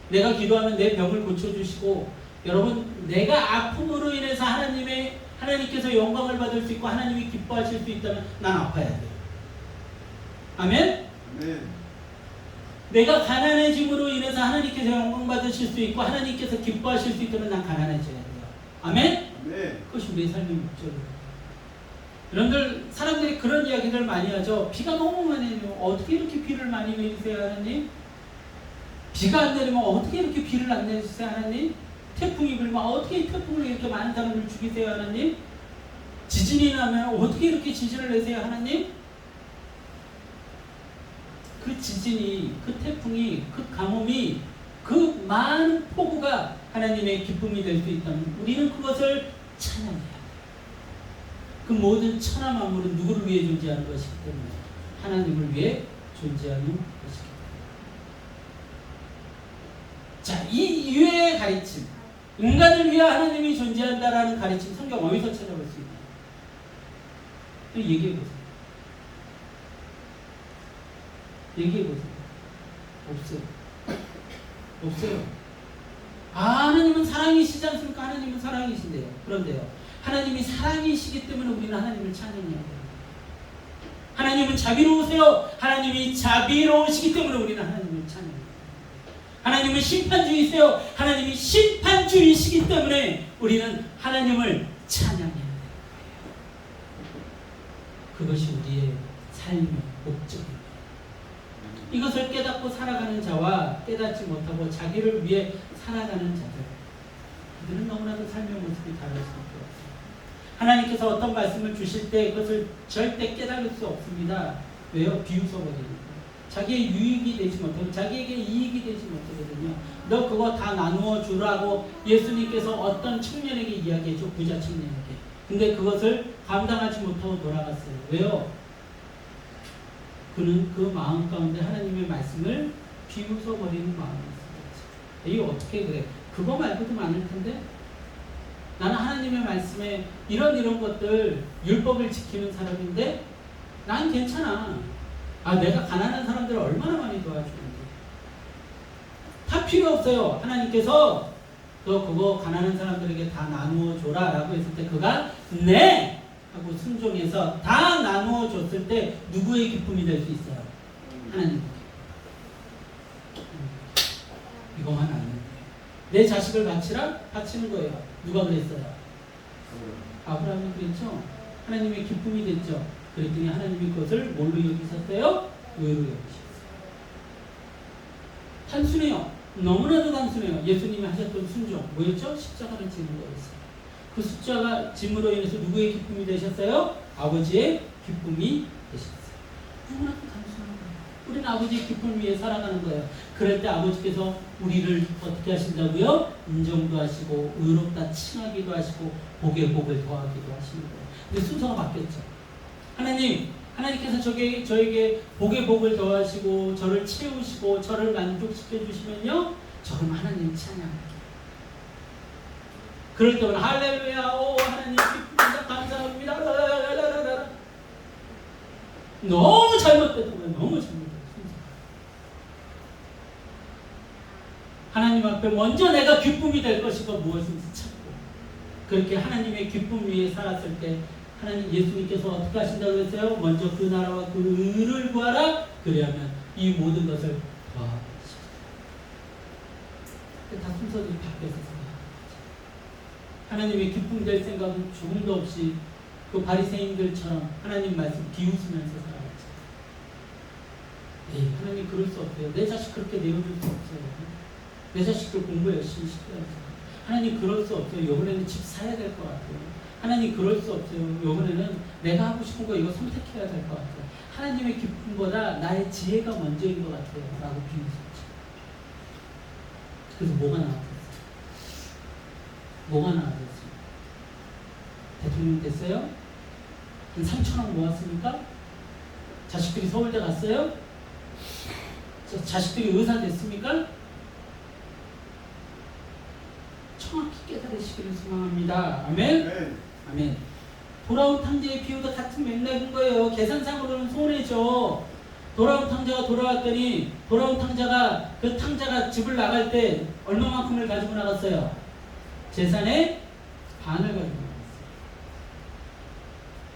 내가 기도하면 내 병을 고쳐주시고, 여러분 내가 아픔으로 인해서 하나님께서 영광을 받을 수 있고 하나님이 기뻐하실 수 있다면 난 아파야 돼요. 아멘? 네. 내가 가난해짐으로 인해서 하나님께서 영광 받으실 수 있고 하나님께서 기뻐하실 수 있다면 난 가난해져야 돼요. 아멘? 네. 그것이 우리의 삶의 목적이에요. 여러분들 사람들이 그런 이야기를 많이 하죠. 비가 너무 많이 내리면 어떻게 이렇게 비를 많이 내리세요 하나님? 비가 안 내리면 어떻게 이렇게 비를 안 내리세요 하나님? 태풍이 불면 어떻게 태풍을 이렇게 많은 사람을 죽이세요 하나님? 지진이 나면 어떻게 이렇게 지진을 내세요 하나님? 그 지진이, 그 태풍이, 그 가뭄이, 그 많은 폭우가 하나님의 기쁨이 될 수 있다면 우리는 그것을 찬양해야 돼요. 그 모든 천하 만물은 누구를 위해 존재하는 것이기 때문에 하나님을 위해 존재하는 것이기 때문에. 자, 이 유해의 가르침, 인간을 위해 하나님이 존재한다라는 가르침, 성경 어디서 찾아볼 수 있나요? 얘기해보세요. 얘기해보세요. 없어요. 없어요. 하나님은 사랑이시지 않습니까? 하나님은 사랑이신데요. 그런데요, 하나님이 사랑이시기 때문에 우리는 하나님을 찬양해야 돼요. 하나님은 자비로우세요. 하나님이 자비로우시기 때문에 우리는 하나님을 찬양해야 돼요. 하나님은 심판주의세요. 하나님이 심판주의시기 때문에 우리는 하나님을 찬양해야 돼요. 그것이 우리의 삶의 목적입니다. 이것을 깨닫고 살아가는 자와 깨닫지 못하고 자기를 위해 살아가는 자들, 그들은 너무나도 삶의 모습이 다를 수밖에 없어요. 하나님께서 어떤 말씀을 주실 때 그것을 절대 깨달을 수 없습니다. 왜요? 비웃어버리니까. 자기의 유익이 되지 못하고 자기에게 이익이 되지 못하거든요. 너 그거 다 나누어 주라고 예수님께서 어떤 청년에게 이야기했죠. 부자 청년에게. 근데 그것을 감당하지 못하고 돌아갔어요. 왜요? 그는 그 마음 가운데 하나님의 말씀을 비웃어버리는 마음이 있었죠. 이게 어떻게 그래? 그거 말고도 많을 텐데? 나는 하나님의 말씀에 이런 것들, 율법을 지키는 사람인데 난 괜찮아. 내가 가난한 사람들을 얼마나 많이 도와주는데. 다 필요 없어요. 하나님께서 너 그거 가난한 사람들에게 다 나누어 줘라 라고 했을 때 그가 네! 하고 순종해서 다 나누어 줬을 때 누구의 기쁨이 될 수 있어요? 하나님. 이거만 알면 돼요. 내 자식을 바치라? 바치는 거예요. 누가 그랬어요? 아브라함이 그랬죠. 하나님의 기쁨이 됐죠. 그랬더니 하나님이 그것을 뭘로 여기셨어요? 의로 여기셨어요. 단순해요. 너무나도 단순해요. 예수님이 하셨던 순종 뭐였죠? 십자가를 지는 거였어요. 그 십자가 짐으로 인해서 누구의 기쁨이 되셨어요? 아버지의 기쁨이 되셨어요. 너무나도 단순한 거예요. 우리는 아버지의 기쁨을 위해 살아가는 거예요. 그럴 때 아버지께서 우리를 어떻게 하신다고요? 인정도 하시고 의롭다 칭하기도 하시고 복의 복을 더하기도 하시는 거예요. 근데 순서가 바뀌었죠. 하나님께서 저에게 복의 복을 더하시고 저를 채우시고 저를 만족시켜 주시면요, 저는 하나님 찬양할게요. 그럴 때마다 할렐루야, 오 하나님 기쁩니다, 감사합니다. 라라라라라. 너무 잘못됐던 거예요. 너무 잘못됐어요. 하나님 앞에 먼저 내가 기쁨이 될 것이고 무엇인지 찾고, 그렇게 하나님의 기쁨 위에 살았을 때 하나님 예수님께서 어떻게 하신다고 그랬어요? 먼저 그 나라와 그 의를 구하라. 그리하면 이 모든 것을 더하시리라. 다 순서들이 바뀌어서 하나님의 기쁨 될 생각은 조금도 없이 그 바리새인들처럼 하나님 말씀 비웃으면서 살아갔죠. 에이, 하나님 그럴 수 없어요. 내 자식 그렇게 내어줄 수 없어요. 내 자식들 공부 열심히 시켜야죠. 하나님 그럴 수 없어요. 이번에는 집 사야 될 것 같아요. 하나님 그럴 수 없어요. 이번에는 내가 하고 싶은 거 이거 선택해야 될 것 같아요. 하나님의 기쁨보다 나의 지혜가 먼저인 것 같아요. 라고 비웃었죠. 그래서 뭐가 나왔어요? 뭐가 나왔어요? 대통령 됐어요? 한 3,000원 모았습니까? 자식들이 서울대 갔어요? 자식들이 의사 됐습니까? 정확히 깨달으시기를 소망합니다. 아멘? 네. 아멘. 돌아온 탕자의 비유도 같은 맥락인 거예요. 계산상으로는 손해죠. 돌아온 탕자가 돌아왔더니 돌아온 탕자가 그 탕자가 집을 나갈 때 얼마만큼을 가지고 나갔어요? 재산의 반을 가지고 나갔어요.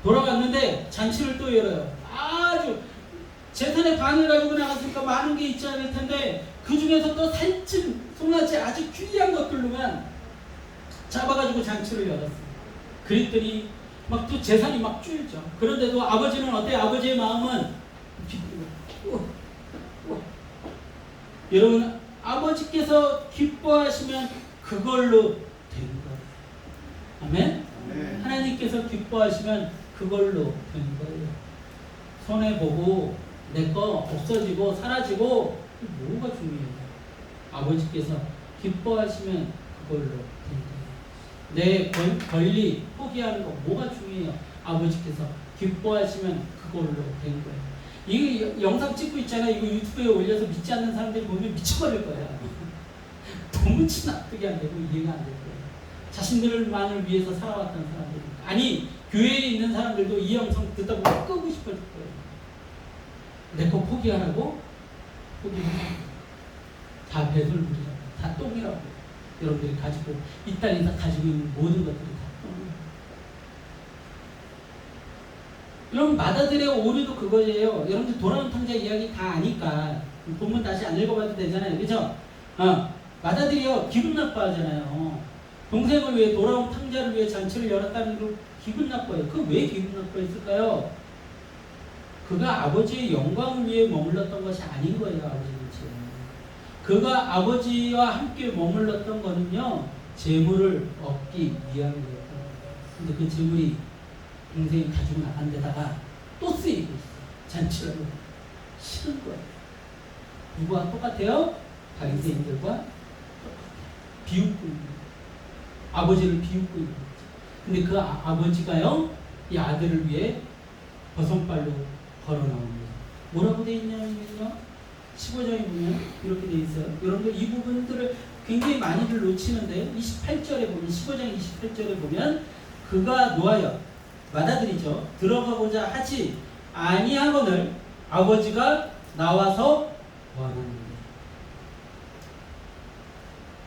돌아왔는데 잔치를 또 열어요. 아주 재산의 반을 가지고 나갔으니까 많은 게 있지 않을 텐데 그 중에서 또 살찐 송아지 아주 귀한 것들로만 잡아가지고 잔치를 열었어요. 그랬더니 막 또 재산이 막 줄죠. 그런데도 아버지는 어때요? 아버지의 마음은 여러분, 아버지께서 기뻐하시면 그걸로 된 거예요. 아멘? 네. 하나님께서 기뻐하시면 그걸로 된 거예요. 손해보고 내 거 없어지고 사라지고 뭐가 중요해요? 아버지께서 기뻐하시면 그걸로 된 거예요. 내 권리 포기하는 거 뭐가 중요해요? 아버지께서 기뻐하시면 그걸로 된 거예요. 이 영상 찍고 있잖아요. 이거 유튜브에 올려서 믿지 않는 사람들이 보면 미쳐버릴 거야. 도무지 납득이 안 되고 이해가 안 될 거예요. 자신들만을 위해서 살아왔던 사람들. 아니, 교회에 있는 사람들도 이 영상 듣다 보면 끄고 싶어질 거예요. 내 거 포기하라고? 포기하라고. 다 배설물이라고. 다 똥이라고. 여러분들이 가지고 이 땅에서 가지고 있는 모든 것들이 다 똥이에요. 여러분, 마다들의 오류도 그거예요. 여러분들 돌아온 탕자 이야기 다 아니까 본문 다시 안 읽어봐도 되잖아요. 그죠? 마다들이요 기분 나빠하잖아요. 동생을 위해 돌아온 탕자를 위해 잔치를 열었다는 걸 기분 나빠요. 그 왜 기분 나빠했을까요? 그가 아버지의 영광을 위해 머물렀던 것이 아닌 거예요. 아버지는 지금. 그가 아버지와 함께 머물렀던 거는요, 재물을 얻기 위함이었던 거예요. 근데 그 재물이 동생이 가지고 나간 데다가 또 쓰이고 있어요. 잔치를 하고 싫은 거예요. 누구와 똑같아요? 바리새인들과 똑같아요. 비웃고 있는 거예요. 아버지를 비웃고 있는 거죠. 근데 그 아버지가요, 이 아들을 위해 버선발로 걸어 나옵니다. 뭐라고 돼 있냐면요, 15장에 보면 이렇게 돼 있어요. 여러분들 이 부분들을 굉장히 많이들 놓치는데 28절에 보면, 15장 28절에 보면 그가 노하여 마다들이죠. 들어가고자 하지 아니하거늘 아버지가 나와서 원하는데.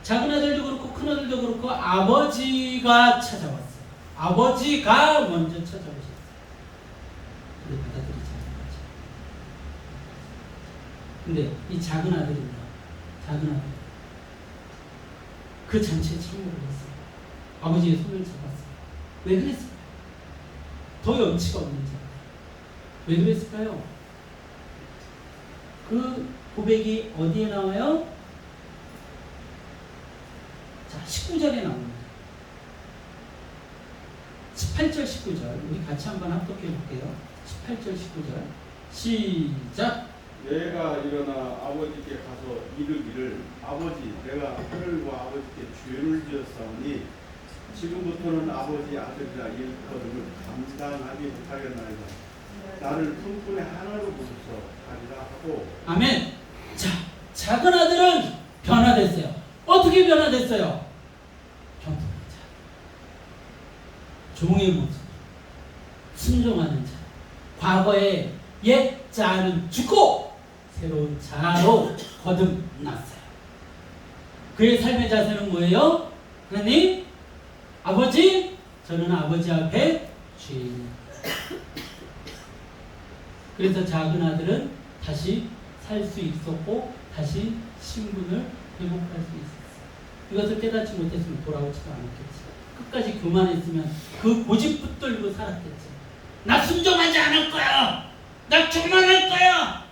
작은 아들도 그렇고 큰 아들도 그렇고 아버지가 찾아왔어요. 아버지가 먼저 찾아오셨어요. 근데 받아들이지 않는 거죠. 근데 이 작은 아들입니다. 작은 아들. 그 잔치에 참여를 했어요. 아버지의 손을 잡았어요. 왜 그랬을까요? 더 염치가 없는 자. 왜 그랬을까요? 그 고백이 어디에 나와요? 자, 19절에 나옵니다. 18절, 19절. 우리 같이 한번 합독해 볼게요. 18절, 19절. 시작! 내가 일어나 아버지께 가서 이르기를 아버지 내가 하늘과 아버지께 죄를 지었사오니 지금부터는 아버지 아들이라 일거름을 감당하지 못하겠나이다. 나를 품꾼의 하나로 부르소 하리라 하고. 아멘. 자, 작은 아들은 변화됐어요. 어떻게 변화됐어요? 경통한 자, 종의 모습, 순종하는 자. 과거의 옛 자는 죽고 새로운 자로 거듭났어요. 그의 삶의 자세는 뭐예요? 하나님, 아버지, 저는 아버지 앞에 죄인입니다. 그래서 작은 아들은 다시 살 수 있었고 다시 신분을 회복할 수 있었어요. 이것을 깨닫지 못했으면 돌아오지도 않았겠지. 끝까지 교만했으면 그 고집 붙들고 살았겠지. 나 순종하지 않을 거야. 나 교만할 거야.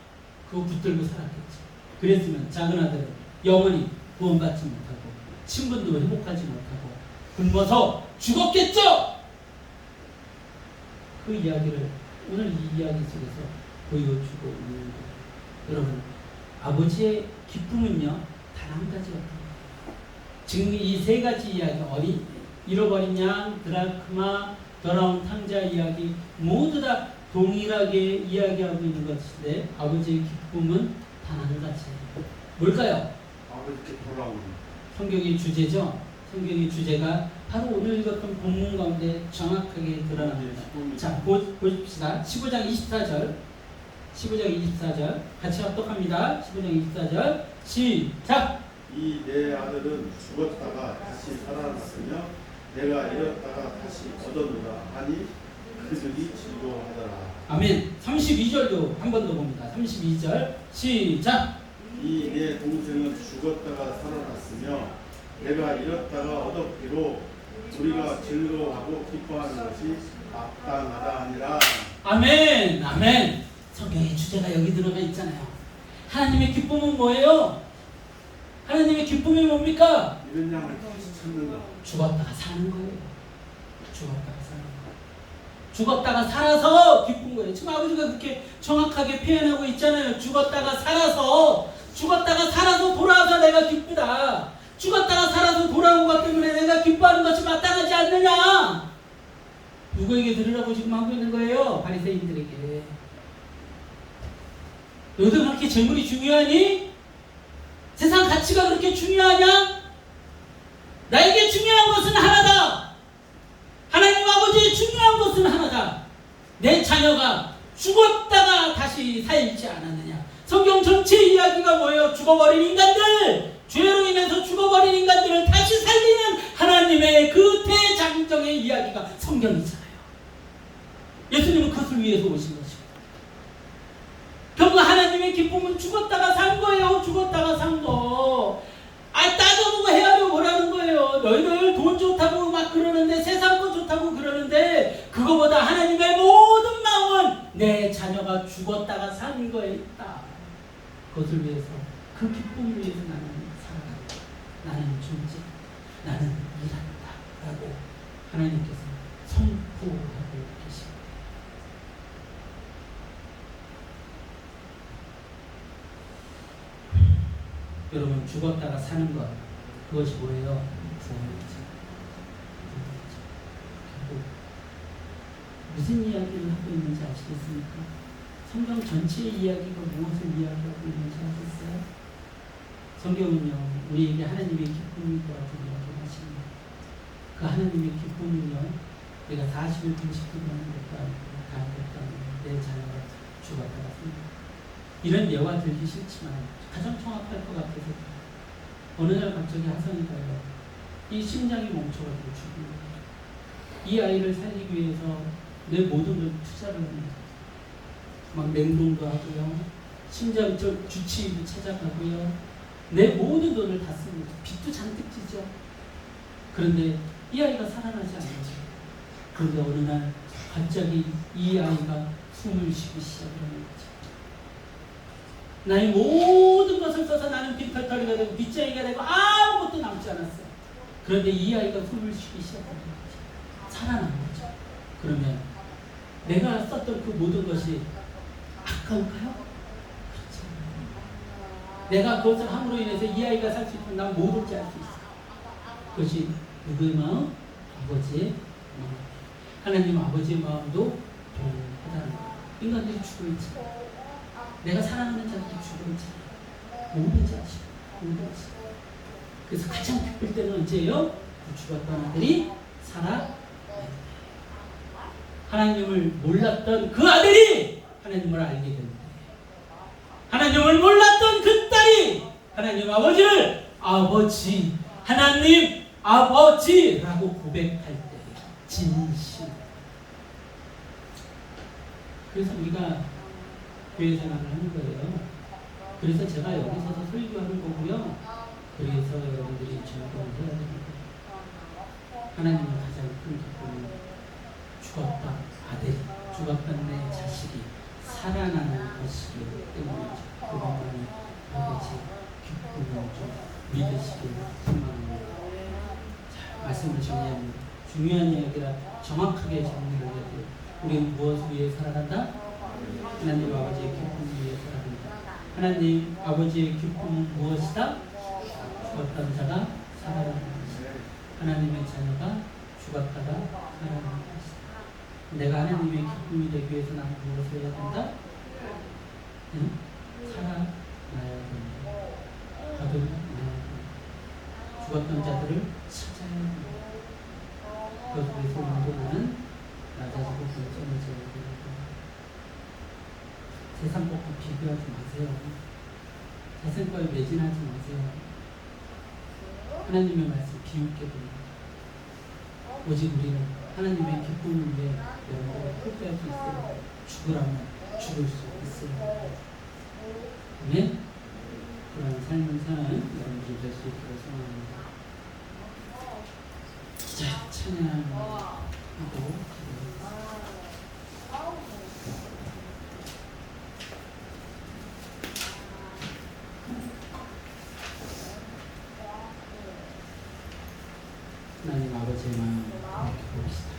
그거 붙들고 살았겠지. 그랬으면 작은 아들은 영원히 구원받지 못하고 신분도 회복하지 못하고 굶어서 죽었겠죠. 그 이야기를 오늘 이 이야기 속에서 보여주고 있는 거예요. 여러분, 아버지의 기쁨은요 단 한 가지 같아요. 지금 이 세 가지 이야기, 잃어버린 양, 드라크마, 돌아온 탕자 이야기 모두 다 동일하게 이야기하고 있는 것인데 아버지의 기쁨은 단 한 가지예요. 뭘까요? 아버지께 돌아오는. 성경의 주제죠. 성경의 주제가 바로 오늘 읽었던 본문 가운데 정확하게 드러납니다. 자, 보십시다. 15장 24절. 15장 24절. 같이 합독합니다. 15장 24절. 시작! 이 내 아들은 죽었다가 다시 살아났으며 내가 잃었다가 다시 얻었노라 하니 그들이 즐거워하더라. 아멘. 32절도 한 번 더 봅니다. 32절. 시작! 이 내 동생은 죽었다가 살아났으며 내가 잃었다가 얻었기로 우리가 즐거워하고 기뻐하는 것이 마땅하다 하니라. 아멘. 아멘. 성경의 주제가 여기 들어가 있잖아요. 하나님의 기쁨은 뭐예요? 하나님의 기쁨이 뭡니까? 이런 양을 다시 찾는 것. 죽었다가 사는 거예요. 죽었다가 사는 거예요. 죽었다가 살아서 기쁜 거예요. 지금 아버지가 그렇게 정확하게 표현하고 있잖아요. 죽었다가 살아서 돌아와서 내가 기쁘다. 죽었다가 살아서 돌아온 것 때문에 내가 기뻐하는 것이 마땅하지 않느냐? 누구에게 들으라고 지금 하고 있는 거예요? 바리새인들에게. 너희들 그렇게 재물이 중요하니? 세상 가치가 그렇게 중요하냐? 나에게 중요한 것은 하나다. 하나님 아버지의 중요한 것은 하나다. 내 자녀가 죽었다가 다시 살지 않았느냐? 성경 전체 이야기가 뭐예요? 죽어버린 인간들, 죄로 인해서 죽어버린 인간들을 다시 살리는 하나님의 그 대장정의 이야기가 성경이잖아요. 예수님은 그것을 위해서 오신 것이고, 결국 하나님의 기쁨은 죽었다가 산 거예요. 죽었다가 산 거. 따져보고 헤아려 보라는 거예요. 너희들 돈 좋다고 막 그러는데, 세상 거 좋다고 그러는데, 그거보다 하나님의 모든 마음은 내 자녀가 죽었다가 산 거에 있다. 그것을 위해서, 그 기쁨을 위해서 나는 살아간다. 나는 존재, 나는 일한다. 라고 하나님께서 선포하고 계십니다. 여러분, 죽었다가 사는 것, 그것이 뭐예요? 구원이죠. 결국 무슨 이야기를 하고 있는지 아시겠습니까? 성경 전체의 이야기가 무엇을 이야기하고 있는지 아셨어요? 성경은요, 우리에게 하나님의 기쁨이 도와준 이야기를 하십니다. 그 하나님의 기쁨은요, 내가 40일 금식도 하는 것도 아니고 다른 것도 아니고 내 자녀가 죽었다가 삽니다. 이런 예화 들기 싫지만 가장 정확할 것 같아서 어느 날 갑자기 하성이가요, 이 심장이 멈춰가지고 죽습니다. 이 아이를 살리기 위해서 내 모든 걸 투자를 합니다. 막 냉동도 하고요, 심장 주치의도 찾아가고요, 내 모든 돈을 다 씁니다. 빚도 잔뜩 지죠. 그런데 이 아이가 살아나지 않는 거죠. 그런데 어느 날 갑자기 이 아이가 숨을 쉬기 시작하는 거죠. 나의 모든 것을 써서 나는 빈털터리가 되고 빗장이가 되고 아무것도 남지 않았어요. 그런데 이 아이가 숨을 쉬기 시작하는 거죠. 살아난 거죠. 그러면 내가 썼던 그 모든 것이 아까울까요? 그렇지 않아요. 내가 그것을 함으로 인해서 이 아이가 살 수 있도록 난 뭐든지 할 수 있어요. 그것이 누구의 마음? 아버지의 마음. 하나님 아버지의 마음도 동일하다는 거예요. 인간들이 죽어 있지. 내가 사랑하는 자들이 죽어 있지. 모든지 아시고, 모든지. 그래서 가장 기쁠 때는 언제예요? 죽었던 아들이 살아. 하나님을 몰랐던 그 아들이 하나님을 알게 됩니다. 하나님을 몰랐던 그 딸이 하나님 아버지를 아버지, 하나님 아버지라고 고백할 때 진실. 그래서 우리가 교회 생활을 하는 거예요. 그래서 제가 여기 서서 설교하는 거고요. 그래서 여러분들이 증거를 해야 됩니다. 하나님은 가장 큰 기쁨은 죽었던 아들이, 죽었던 내 자식이 살아나는 것이기 때문이죠. 그것만이 아버지 기쁨을 좀 믿으시길 소망합니다. 자, 말씀을 정리합니다. 중요한 이야기라 정확하게 정리를 해야 돼요. 우리는 무엇을 위해 살아간다? 하나님 아버지의 기쁨을 위해 살아간다. 하나님 아버지의 기쁨은 무엇이다? 죽었던 자가 살아나는 것이다. 하나님의 자녀가 죽었다가 살아나는 것이다. 내가 하나님의 기쁨이 되기 위해서 나는 무엇을 해야 된다? 응? 살아나야 된다. 거듭나야 된다. 죽었던 자들을 찾아야 된다. 그것을 위해서 오늘도 나는 낮아지고 불쌍해져야 된다. 세상 것과 비교하지 마세요. 세상 거에 매진하지 마세요. 하나님의 말씀 비웃게 됩니다. 오직 우리는 하나님의 기쁨을 위해 여러분들을 포기할 수 있어요. 죽으라면 죽을 수 있어요. 아멘? 그런 삶을 사는 여러분들 될 수 있도록 소망합니다. 자, 찬양하고 하나님 아버지의 마음 봅시다.